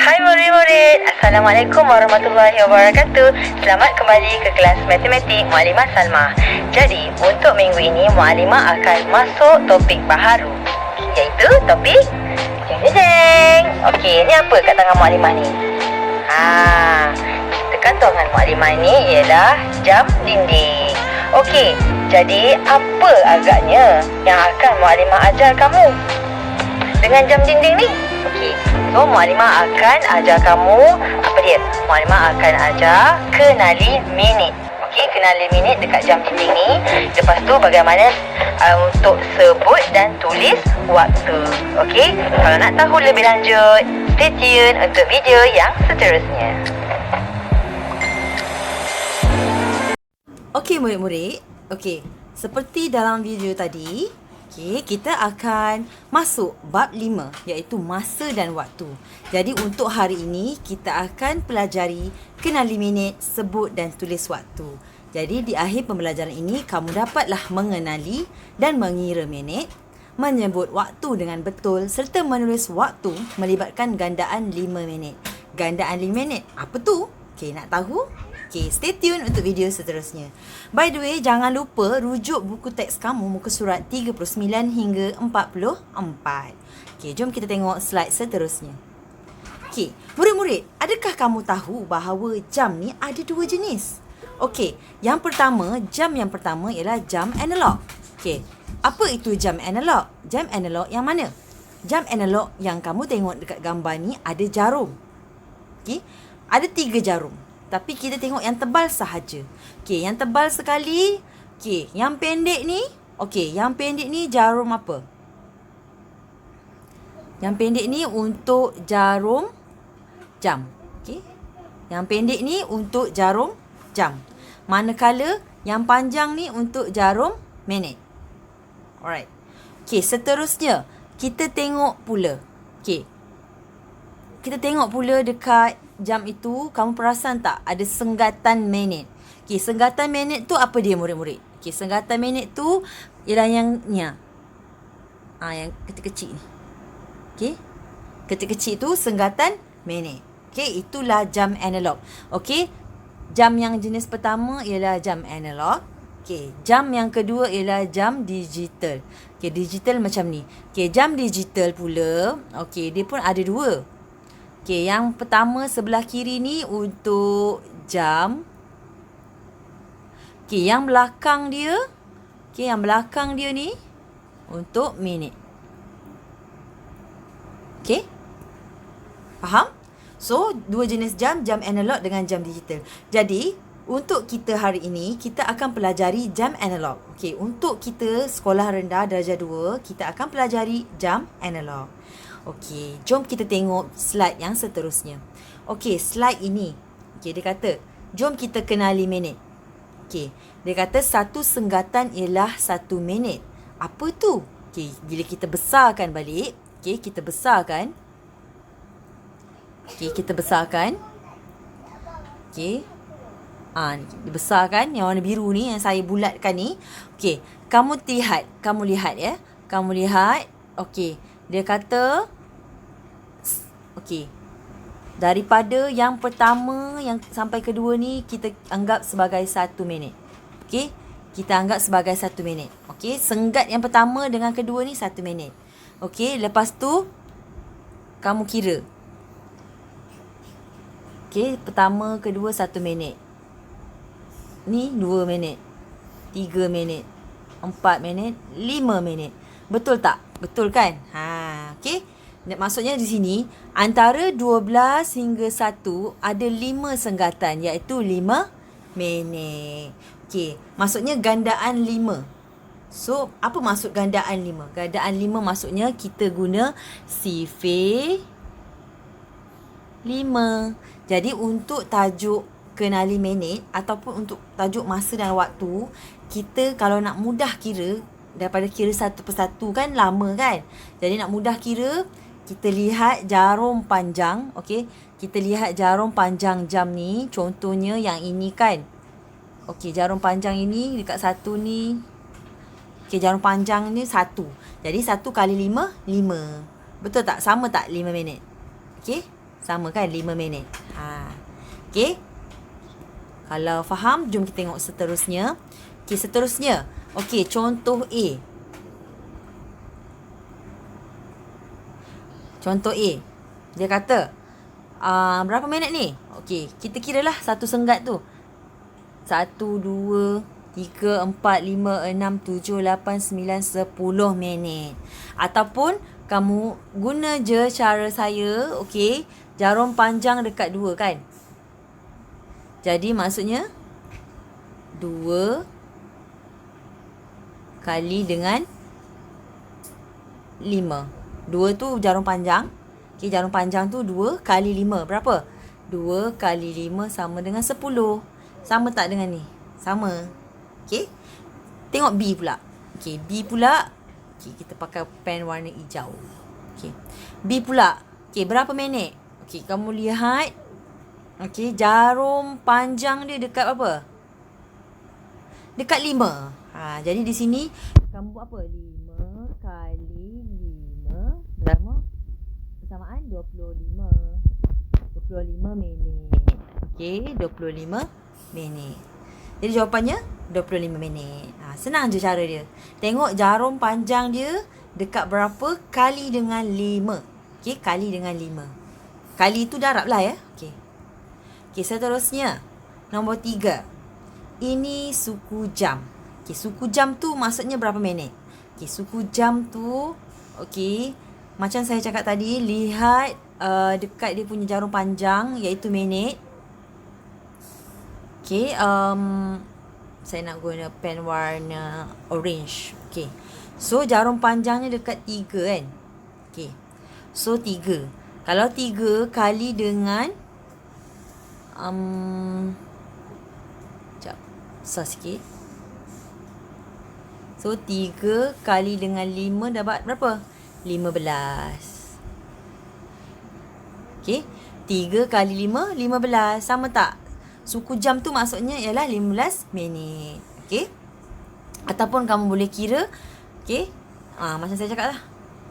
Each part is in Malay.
Hai murid-murid, Assalamualaikum warahmatullahi wabarakatuh. Selamat kembali ke kelas matematik Muallimah Salma. Jadi, untuk minggu ini Muallimah akan masuk topik baharu, iaitu topik jeng-jeng. Okey, ni apa kat tangan Muallimah ni? Dekat tangan Muallimah ni ialah jam dinding. Okey, jadi apa agaknya yang akan Muallimah ajar kamu dengan jam dinding ni? Okey, so Muallimah akan ajar kamu apa dia? Muallimah akan ajar kenali minit. Okey, kenali minit dekat jam dinding ni. Lepas tu bagaimana untuk sebut dan tulis waktu. Okey, kalau nak tahu lebih lanjut, stay tune untuk video yang seterusnya. Okey murid-murid, seperti dalam video tadi, kita akan masuk bab 5 iaitu masa dan waktu. Jadi untuk hari ini kita akan pelajari kenali minit, sebut dan tulis waktu. Jadi di akhir pembelajaran ini kamu dapatlah mengenali dan mengira minit, menyebut waktu dengan betul serta menulis waktu melibatkan gandaan 5 minit. Gandaan 5 minit, apa tu? Nak tahu? Stay tune untuk video seterusnya. By the way, jangan lupa rujuk buku teks kamu muka surat 39 hingga 44. Jom kita tengok slide seterusnya. Murid-murid, adakah kamu tahu bahawa jam ni ada dua jenis? Yang pertama, jam yang pertama ialah jam analog. Apa itu jam analog? Jam analog yang mana? Jam analog yang kamu tengok dekat gambar ni ada jarum. Ada 3 jarum. Tapi kita tengok yang tebal sahaja. Yang tebal sekali. Yang pendek ni. Yang pendek ni jarum apa? Yang pendek ni untuk jarum jam. Yang pendek ni untuk jarum jam. Manakala yang panjang ni untuk jarum minit. Alright. Seterusnya kita tengok pula. Kita tengok pula dekat jam itu, kamu perasan tak ada senggatan minit? Senggatan minit tu apa dia murid-murid? Senggatan minit tu ialah yang ni. Yang kecil-kecil ni. Kecil-kecil tu senggatan minit. Itulah jam analog. Jam yang jenis pertama ialah jam analog. Jam yang kedua ialah jam digital. Digital macam ni. Jam digital pula, dia pun ada dua. Yang pertama sebelah kiri ni untuk jam. Yang belakang dia, yang belakang dia ni untuk minit. Faham? So, dua jenis jam, jam analog dengan jam digital. Jadi, untuk kita hari ini, kita akan pelajari jam analog. Untuk kita sekolah rendah darjah 2, kita akan pelajari jam analog. Jom kita tengok slide yang seterusnya. Slide ini. Dia kata, jom kita kenali minit. Dia kata satu senggatan ialah 1 minit. Apa tu? Bila kita besarkan balik, kita besarkan. Kita besarkan. Dibesarkan yang warna biru ni yang saya bulatkan ni. Kamu lihat ya. Kamu lihat. Dia kata daripada yang pertama yang sampai kedua ni kita anggap sebagai 1 minit. Kita anggap sebagai 1 minit. Senggat yang pertama dengan kedua ni 1 minit. Lepas tu kamu kira. Pertama, kedua 1 minit. Ni 2 minit. 3 minit. 4 minit. 5 minit. Betul tak? Betul kan? Maksudnya di sini antara 12 hingga 1 ada 5 senggatan iaitu 5 minit. Maksudnya gandaan 5. So, apa maksud gandaan 5? Gandaan 5 maksudnya kita guna sifir 5. Jadi untuk tajuk kenali minit ataupun untuk tajuk masa dan waktu, kita kalau nak mudah kira, daripada kira satu persatu kan lama kan. Jadi nak mudah kira, kita lihat jarum panjang. Kita lihat jarum panjang jam ni. Contohnya yang ini kan. Jarum panjang ini dekat satu ni. Jarum panjang ni 1. Jadi 1 kali 5, 5. Betul tak? Sama tak 5 minit? Sama kan? 5 minit. Okay. Kalau faham, jom kita tengok seterusnya. Okay, seterusnya. Okay, contoh A. Contoh A. Dia kata, berapa minit ni? Okay, kita kira lah satu senggat tu. 1, 2, 3, 4, 5, 6, 7, 8, 9, 10 minit. Ataupun kamu guna je cara saya, okay, jarum panjang dekat 2 kan? Jadi maksudnya 2 kali dengan 5. 2 tu jarum panjang. Okay, jarum panjang tu 2 kali 5. Berapa? 2 kali 5 sama dengan 10. Sama tak dengan ni? Sama. Okay. Tengok B pula. Okay, B pula. Okay, kita pakai pen warna hijau. Okay. B pula. Okay, berapa minit? Okay, kamu lihat. Okay, jarum panjang dia dekat apa? Dekat 5. Jadi di sini kamu buat apa? 5 kali 5 berapa? Persamaan 25. 25 minit. Okay, 25 minit. Jadi jawapannya 25 minit. Senang je cara dia. Tengok jarum panjang dia dekat berapa kali dengan 5. Okay, kali dengan 5. Kali tu darab lah ya. Okay. Okay, seterusnya. Nombor 3. Ini suku jam. Okay, suku jam tu maksudnya berapa minit? Okay, suku jam tu, okay, macam saya cakap tadi, lihat dekat dia punya jarum panjang, iaitu minit. Okay, saya nak guna pen warna orange. Okay, so jarum panjangnya dekat 3 kan? Okay, so 3. Kalau 3 kali dengan sekejap, besar sikit. So 3 kali dengan 5 dapat berapa? 15. Okay, 3 kali 5, 15. Sama tak? Suku jam tu maksudnya ialah 15 minit. Okay. Ataupun kamu boleh kira. Okay. Macam saya cakap lah.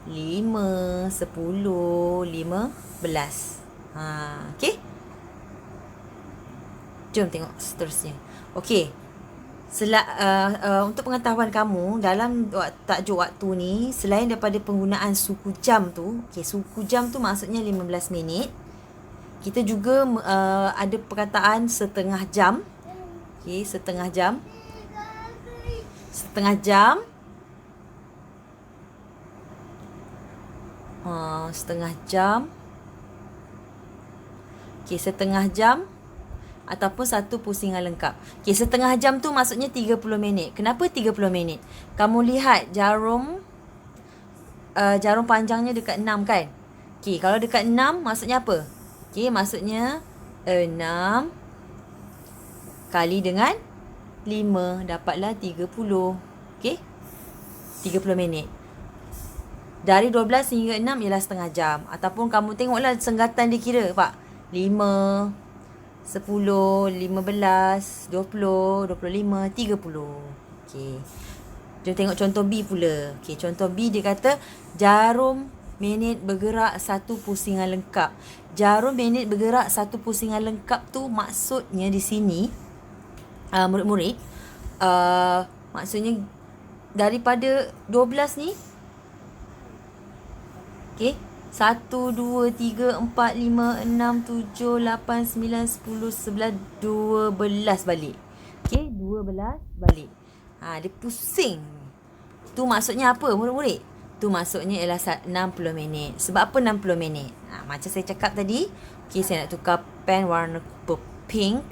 5, 10, 15. Okay. Jom tengok seterusnya. Okay. Untuk pengetahuan kamu, dalam tajuk waktu ni, selain daripada penggunaan suku jam tu, okay, suku jam tu maksudnya 15 minit. Kita juga ada perkataan setengah jam. Okay, setengah jam. Setengah jam. Setengah jam. Okay, setengah jam. Ataupun satu pusingan lengkap. Okay, setengah jam tu maksudnya 30 minit. Kenapa 30 minit? Kamu lihat jarum panjangnya dekat 6 kan? Okay, kalau dekat 6 maksudnya apa? Okay, maksudnya 6 kali dengan 5 dapatlah 30. Okay, 30 minit. Dari 12 hingga 6 ialah setengah jam. Ataupun kamu tengoklah senggatan dia kira, Pak. 5, 10, 15, 20, 25, 30. Okay. Jom tengok contoh B pula. Okay, contoh B dia kata jarum minit bergerak satu pusingan lengkap. Jarum minit bergerak satu pusingan lengkap tu maksudnya di sini, murid-murid, maksudnya daripada 12 ni, okay, 1, 2, 3, 4, 5, 6, 7, 8, 9, 10, 11, 12 balik. Okay, 12 balik. Dia pusing. Tu maksudnya apa, murid-murid? Tu maksudnya ialah 60 minit. Sebab apa 60 minit? Macam saya cakap tadi. Okay, saya nak tukar pen warna pink.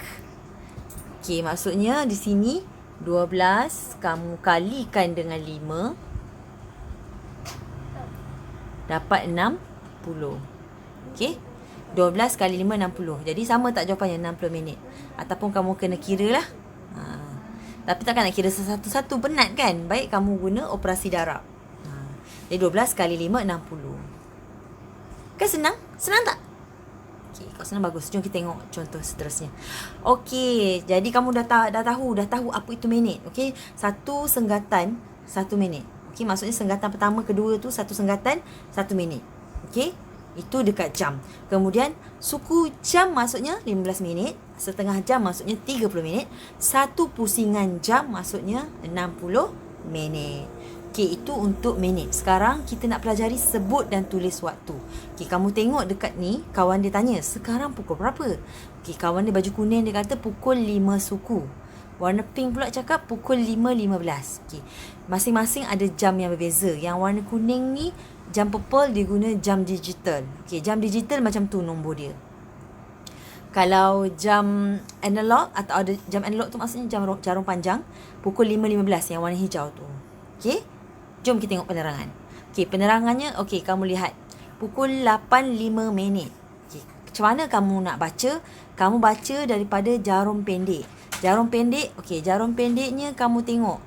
Okay, maksudnya di sini 12 kamu kalikan dengan 5 dapat 60. Okay, 12 kali 5, 60. Jadi sama tak jawapannya 60 minit? Ataupun kamu kena kira lah. Tapi takkan nak kira satu-satu, penat kan? Baik kamu guna operasi darab. Jadi 12 kali 5, 60. Kan senang? Senang tak? Okay, kalau senang bagus. Jom kita tengok contoh seterusnya. Okay, jadi kamu dah tahu apa itu minit. Okay, satu senggatan 1 minit. Okay, maksudnya senggatan pertama, kedua tu satu senggatan 1 minit. Okay, Itu dekat jam. Kemudian suku jam maksudnya 15 minit. Setengah jam maksudnya 30 minit. Satu pusingan jam maksudnya 60 minit. Okey, itu untuk minit. Sekarang kita nak pelajari sebut dan tulis waktu. Okey, kamu tengok dekat ni, kawan dia tanya, sekarang pukul berapa? Okey, kawan dia baju kuning dia kata pukul 5 suku. Warna pink pula cakap pukul 5.15. Okey. Masing-masing ada jam yang berbeza. Yang warna kuning ni jam purple dia guna jam digital. Okey, jam digital macam tu nombor dia. Kalau jam analog atau ada jam analog tu maksudnya jarum panjang, pukul 5.15 yang warna hijau tu. Okey. Jom kita tengok penerangan. Okey, penerangannya okey, kamu lihat. Pukul 8.05 minit. Okey, macam mana kamu nak baca? Kamu baca daripada jarum pendek. Jarum pendek, okey, jarum pendeknya kamu tengok.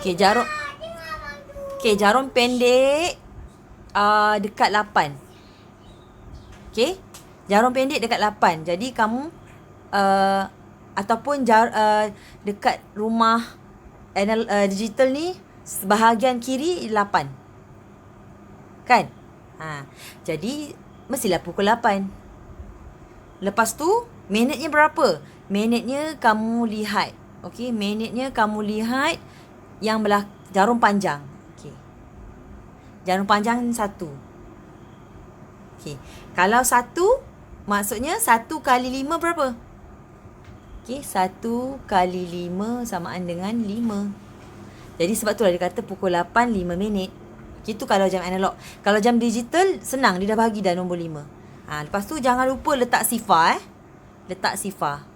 Okey, jarum pendek dekat 8. Okey, jarum pendek dekat 8. Jadi kamu ataupun dekat rumah digital ni bahagian kiri 8. Kan? Jadi mestilah pukul 8. Lepas tu minitnya berapa? Minitnya kamu lihat. Okey, minitnya kamu lihat yang belah jarum panjang. Okey. Jarum panjang 1. Okey. Kalau 1 maksudnya 1 kali 5 berapa? Okey, 1 kali 5 samaan dengan 5. Jadi sebab itulah dia kata pukul 8, 5 minit. Itu kalau jam analog. Kalau jam digital, senang. Dia dah bagi dah nombor 5. Lepas tu jangan lupa letak sifar. Letak sifar.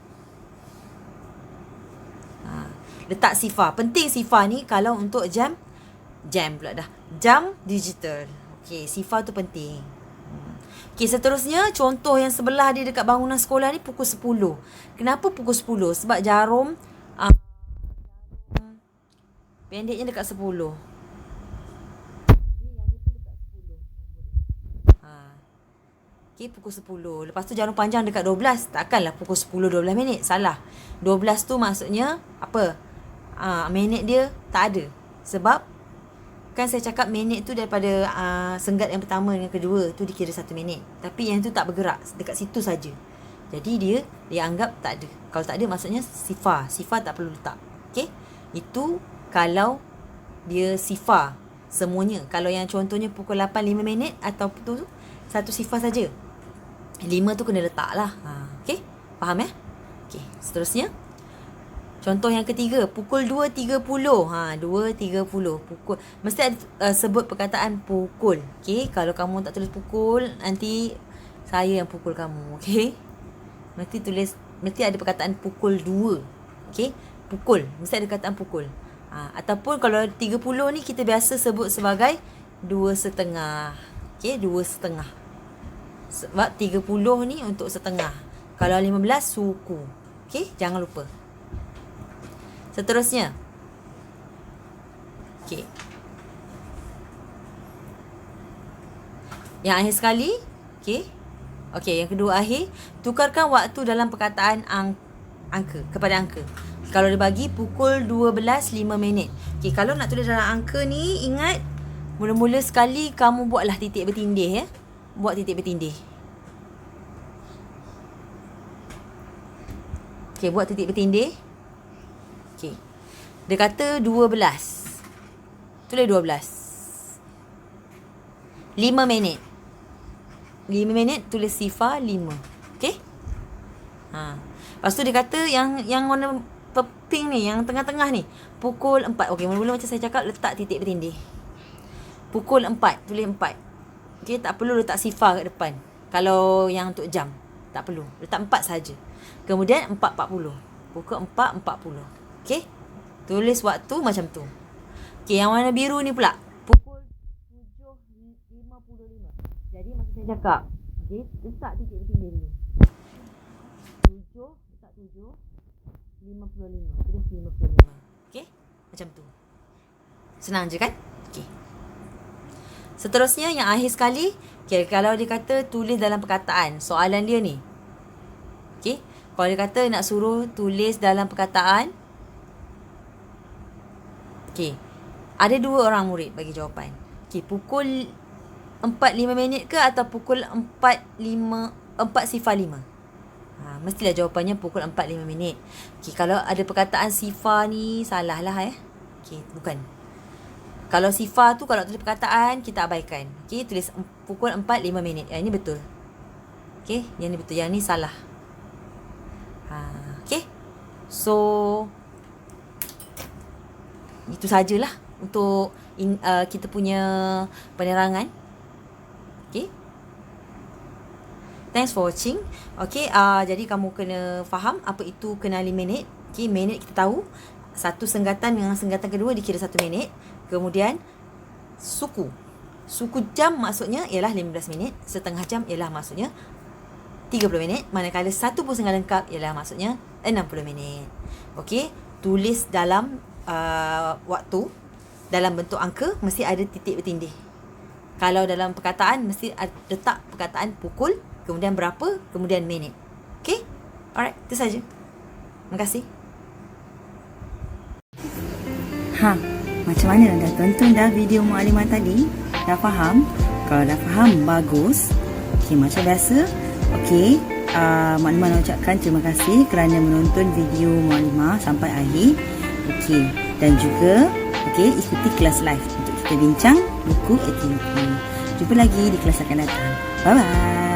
Letak sifar. Penting sifar ni kalau untuk jam pula dah. Jam digital. Okey, sifar tu penting. Okey, seterusnya contoh yang sebelah dia dekat bangunan sekolah ni pukul 10. Kenapa pukul 10? Sebab jarum pendeknya dekat 10. Okey, pukul 10. Lepas tu jarum panjang dekat 12. Takkanlah pukul 10 12 minit. Salah. 12 tu maksudnya apa? Minit dia tak ada. Sebab kan saya cakap minit tu daripada senggat yang pertama dengan kedua tu dikira 1 minit. Tapi yang tu tak bergerak. Dekat situ saja. Jadi dia anggap tak ada. Kalau tak ada maksudnya sifar. Sifar tak perlu letak. Okey? Itu kalau dia sifar semuanya. Kalau yang contohnya pukul 8 5 minit atau tu satu sifar saja. 5 tu kena letak lah. Okey? Faham ya? Okey, seterusnya. Contoh yang ketiga, pukul 2.30. 2.30. Pukul. Mesti ada sebut perkataan pukul. Okey? Kalau kamu tak tulis pukul, nanti saya yang pukul kamu. Okey? Mesti ada perkataan pukul 2. Okey? Pukul. Mesti ada perkataan pukul. Ataupun kalau 30 ni kita biasa sebut sebagai 2.5. Okey, 2.5. Sebab 30 ni untuk setengah. Kalau 15 suku. Okey, jangan lupa. Seterusnya. Okey. Yang akhir sekali, okey. Okey, yang kedua akhir, tukarkan waktu dalam perkataan angka kepada angka. Kalau dia bagi pukul 12.05 minit. Okey, kalau nak tulis dalam angka ni, ingat mula-mula sekali kamu buatlah titik bertindih ya. Buat titik bertindih. Okey, buat titik bertindih. Okey. Dia kata 12. Tulis 12. 5 minit. 5 minit tulis sifar 5. Okey? Lepas tu dia kata yang warna pink ni, yang tengah-tengah ni, pukul 4. Okey, mula-mula macam saya cakap letak titik bertindih. Pukul 4, tulis 4. Okey, tak perlu letak sifar kat depan. Kalau yang untuk jam, tak perlu. Letak 4 saja. Kemudian 4.40. Pukul 4.40. Okey? Tulis waktu macam tu. Okey, yang warna biru ni pula. Pukul 7.55. Jadi macam saya cakap, okey, letak titik bertindih dulu. 7, letak 7.55. Tulis 55. Okey? Macam tu. Senang je kan? Okey. Seterusnya yang akhir sekali, okay, kalau dia kata tulis dalam perkataan, soalan dia ni. Okey, kalau dia kata nak suruh tulis dalam perkataan, Okey. Ada 2 orang murid bagi jawapan. Okey, pukul 4.05 minit ke atau pukul 4.05? Mestilah jawapannya pukul 4.05 minit. Okey, kalau ada perkataan sifar ni salah lah Okey, bukan. Kalau sifar tu kalau tulis perkataan kita abaikan. Okey, tulis pukul 4.05 minit. Yang ini betul. Okey, yang ni betul. Yang ni salah. Okey. So itu sajalah untuk kita punya penerangan. Okay. Thanks for watching. Okay, jadi kamu kena faham apa itu kenali minit. Okay, minit kita tahu. Satu senggatan dengan senggatan kedua dikira 1 minit. Kemudian suku. Suku jam maksudnya ialah 15 minit. Setengah jam ialah maksudnya 30 minit. Manakala satu pusingan lengkap ialah maksudnya 60 minit. Okay, tulis dalam waktu dalam bentuk angka mesti ada titik bertindih. Kalau dalam perkataan mesti letak perkataan pukul, kemudian berapa, kemudian minit. Okay? Alright, itu saja. Terima kasih. Macam mana dah tonton dah video Muallimah tadi? Dah faham? Kalau dah faham, bagus. Okay, macam biasa. Okay, Muallimah nak ucapkan terima kasih kerana menonton video Muallimah sampai akhir. Okey, dan juga ikuti kelas live untuk kita bincang buku aktiviti. Jumpa lagi di kelas akan datang. Bye bye.